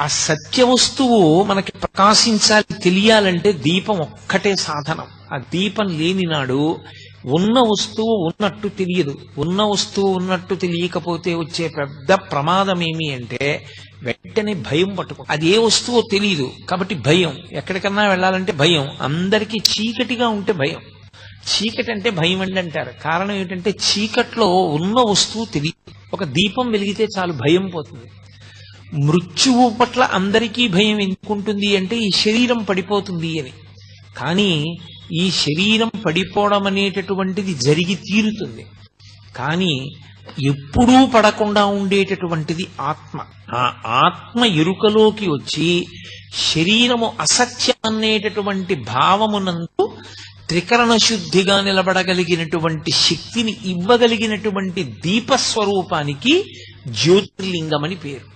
ఆ సత్య వస్తువు మనకి ప్రకాశించాలి, తెలియాలంటే దీపం ఒక్కటే సాధనం. ఆ దీపం లేని నాడు ఉన్న వస్తువు ఉన్నట్టు తెలియదు. ఉన్న వస్తువు ఉన్నట్టు తెలియకపోతే వచ్చే పెద్ద ప్రమాదం ఏమి అంటే వెంటనే భయం పట్టుకుంటుంది. అది ఏ వస్తువో తెలియదు కాబట్టి భయం. ఎక్కడికన్నా వెళ్ళాలంటే భయం. అందరికీ చీకటిగా ఉంటే భయం. చీకటి అంటే భయం అండి అంటారు. కారణం ఏంటంటే చీకట్లో ఉన్న వస్తువు తెలియదు. ఒక దీపం వెలిగితే చాలు భయం పోతుంది. మృత్యువు పట్ల అందరికీ భయం ఎందుకుంటుంది అంటే ఈ శరీరం పడిపోతుంది అని. కానీ ఈ శరీరం పడిపోవడం అనేటటువంటిది జరిగి తీరుతుంది. కానీ ఎప్పుడూ పడకుండా ఉండేటటువంటిది ఆత్మ. ఆ ఆత్మ ఎరుకలోకి వచ్చి శరీరము అసత్యం అనేటటువంటి భావమునందు త్రికరణ శుద్ధిగా నిలబడగలిగినటువంటి శక్తిని ఇవ్వగలిగినటువంటి దీపస్వరూపానికి జ్యోతిర్లింగం అని పేరు.